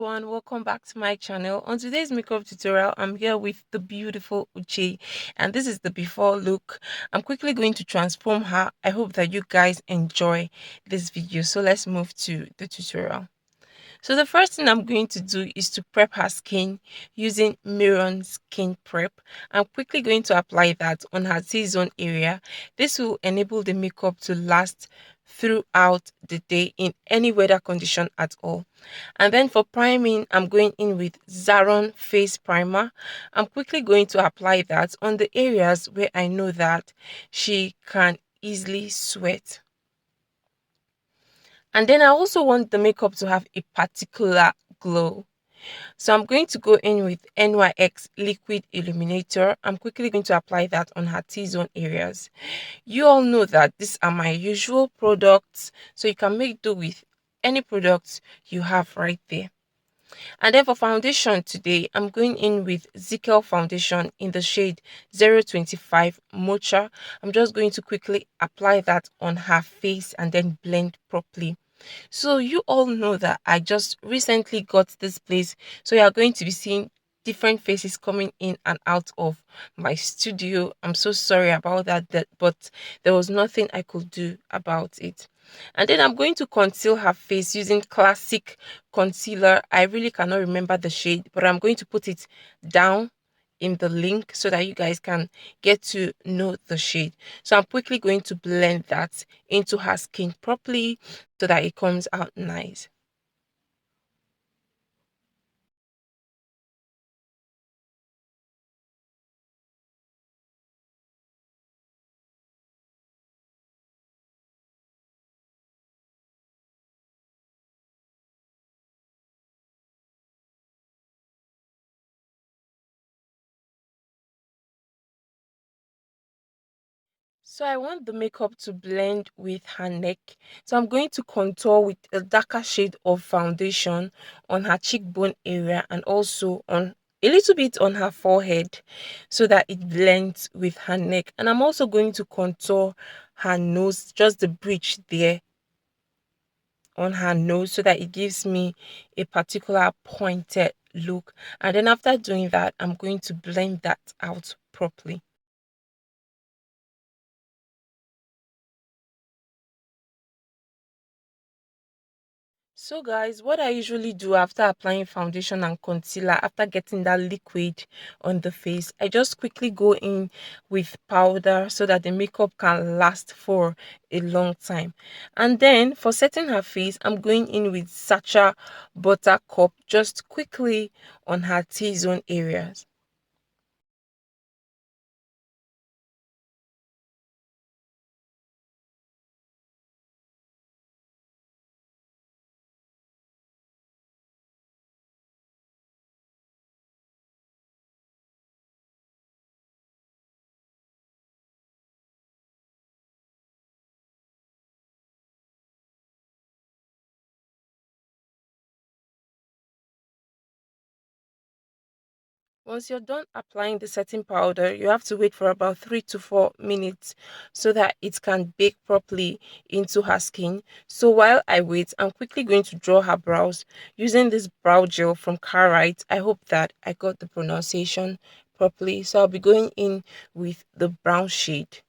Everyone, welcome back to my channel. On today's makeup tutorial, I'm here with the beautiful Uche, and this is the before look. I'm quickly going to transform her. I hope that you guys enjoy this video. So let's move to the tutorial. So the first thing I'm going to do is to prep her skin using Miron Skin Prep. I'm quickly going to apply that on her T-zone area. This will enable the makeup to last throughout the day in any weather condition at all. And then for priming, I'm going in with Zaron Face Primer. I'm quickly going to apply that on the areas where I know that she can easily sweat. And then I also want the makeup to have a particular glow. So I'm going to go in with NYX Liquid Illuminator. I'm quickly going to apply that on her T-zone areas. You all know that these are my usual products, so you can make do with any products you have right there. And then for foundation today, I'm going in with Zickel foundation in the shade 025 Mocha. I'm just going to quickly apply that on her face and then blend properly. So you all know that I just recently got this place. So you are going to be seeing different faces coming in and out of my studio. I'm so sorry about that, but there was nothing I could do about it. And then I'm going to conceal her face using classic concealer. I really cannot remember the shade, but I'm going to put it down in the link so that you guys can get to know the shade. So I'm quickly going to blend that into her skin properly so that it comes out nice. So I want the makeup to blend with her neck. So I'm going to contour with a darker shade of foundation on her cheekbone area and also on a little bit on her forehead so that it blends with her neck. And I'm also going to contour her nose, just the bridge there on her nose so that it gives me a particular pointed look. And then after doing that, I'm going to blend that out properly. So guys, what I usually do after applying foundation and concealer, after getting that liquid on the face, I just quickly go in with powder so that the makeup can last for a long time. And then for setting her face, I'm going in with Sacha Buttercup just quickly on her T-zone areas. Once you're done applying the setting powder, you have to wait for about 3 to 4 minutes so that it can bake properly into her skin. So while I wait, I'm quickly going to draw her brows using this brow gel from Carite. I hope that I got the pronunciation properly. So I'll be going in with the brown shade.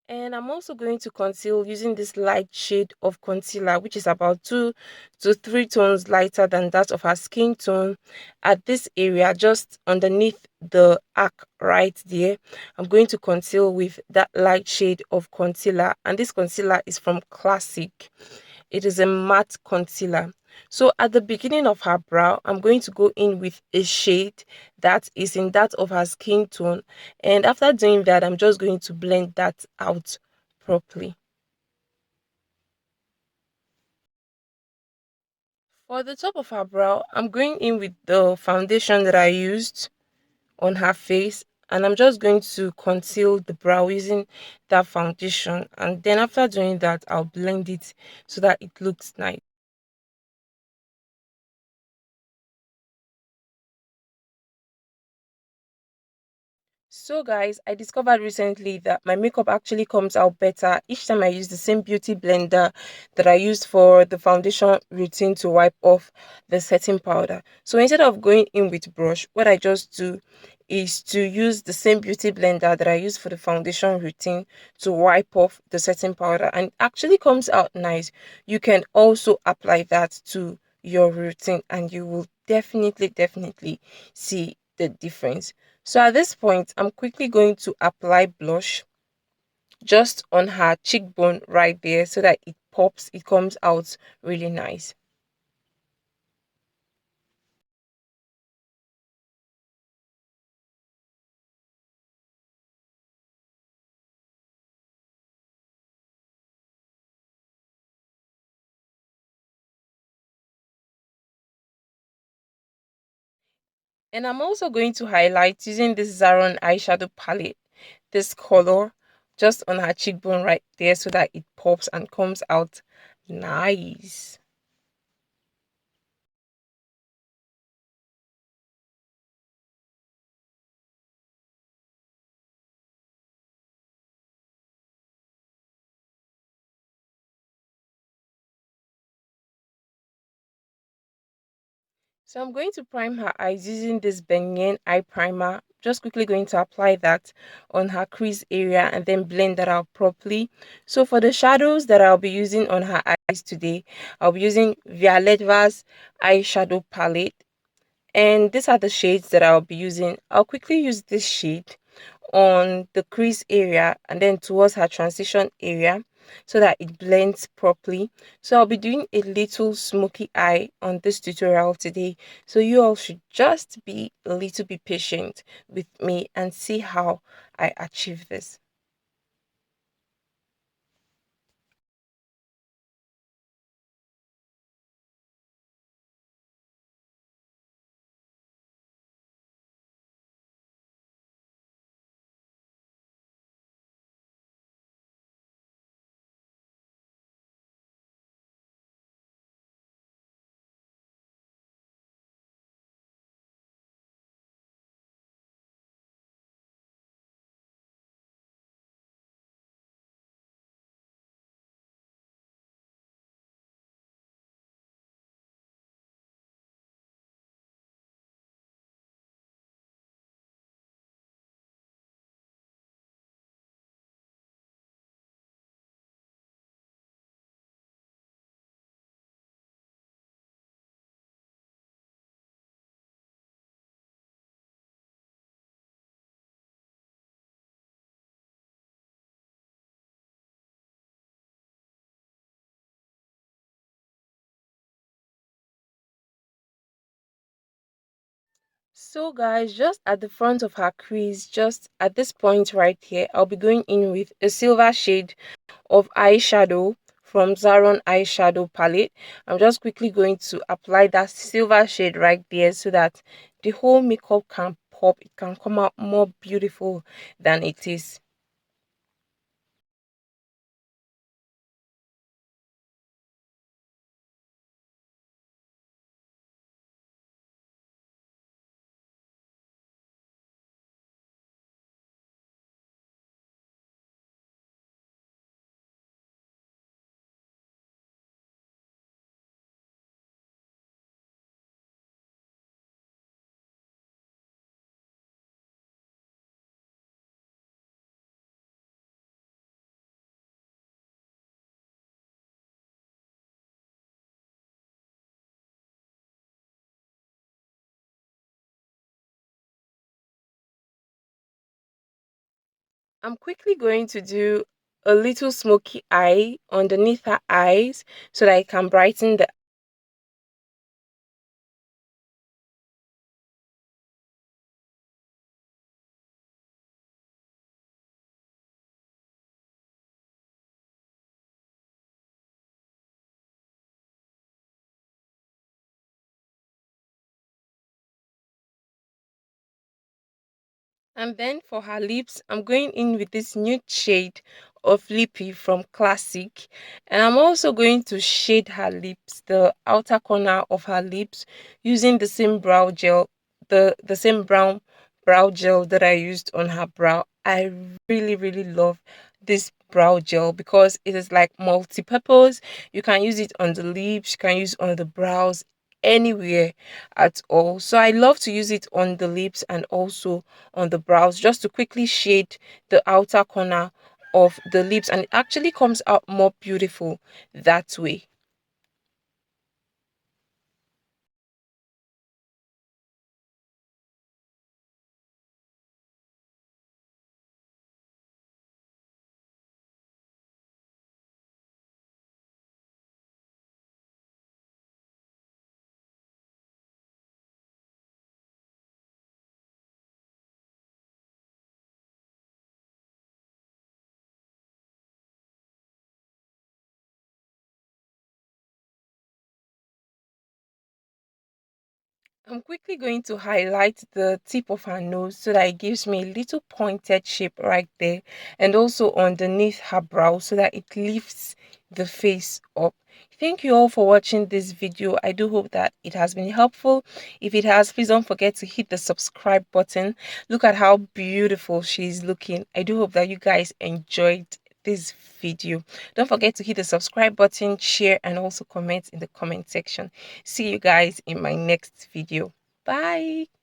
And I'm also going to conceal using this light shade of concealer, which is about 2 to 3 tones lighter than that of her skin tone at this area, just underneath the arc right there. I'm going to conceal with that light shade of concealer. And this concealer is from Classic. It is a matte concealer. So at the beginning of her brow, I'm going to go in with a shade that is in that of her skin tone. And after doing that, I'm just going to blend that out properly. For the top of her brow, I'm going in with the foundation that I used on her face. and I'm just going to conceal the brow using that foundation, and then after doing that I'll blend it so that it looks nice. So guys, I discovered recently that my makeup actually comes out better each time I use the same beauty blender that I used for the foundation routine to wipe off the setting powder. So instead of going in with brush, what I just do is to use the same beauty blender that I use for the foundation routine to wipe off the setting powder, and it actually comes out nice. You can also apply that to your routine and you will definitely see the difference. So at this point, I'm quickly going to apply blush just on her cheekbone right there so that it pops, it comes out really nice. And I'm also going to highlight using this Zaron eyeshadow palette, this color just on her cheekbone right there so that it pops and comes out nice. So I'm going to prime her eyes using this Benyen eye primer. Just quickly going to apply that on her crease area and then blend that out properly. So for the shadows that I'll be using on her eyes today, I'll be using Violetva's eyeshadow palette. And these are the shades that I'll be using. I'll quickly use this shade on the crease area and then towards her transition area so that it blends properly. So I'll be doing a little smoky eye on this tutorial today. So you all should just be a little bit patient with me and see how I achieve this. So guys, just at the front of her crease, just at this point right here, I'll be going in with a silver shade of eyeshadow from Zaron eyeshadow palette. I'm just quickly going to apply that silver shade right there so that the whole makeup can pop, it can come out more beautiful than it is. I'm quickly going to do a little smoky eye underneath her eyes so that I can brighten the. And then for her lips, I'm going in with this nude shade of Lippy from Classic. And I'm also going to shade her lips, the outer corner of her lips, using the same brow gel, the same brown brow gel that I used on her brow. I really love this brow gel because it is like multi-purpose. You can use it on the lips, you can use it on the brows, anywhere at all. So I love to use it on the lips and also on the brows just to quickly shade the outer corner of the lips, and it actually comes out more beautiful that way. I'm quickly going to highlight the tip of her nose so that it gives me a little pointed shape right there, and also underneath her brow so that it lifts the face up. Thank you all for watching this video. I do hope that it has been helpful. If it has, please don't forget to hit the subscribe button. Look at how beautiful she's looking. I do hope that you guys enjoyed this video. Don't forget to hit the subscribe button, share, and also comment in the comment section. See you guys in my next video. Bye.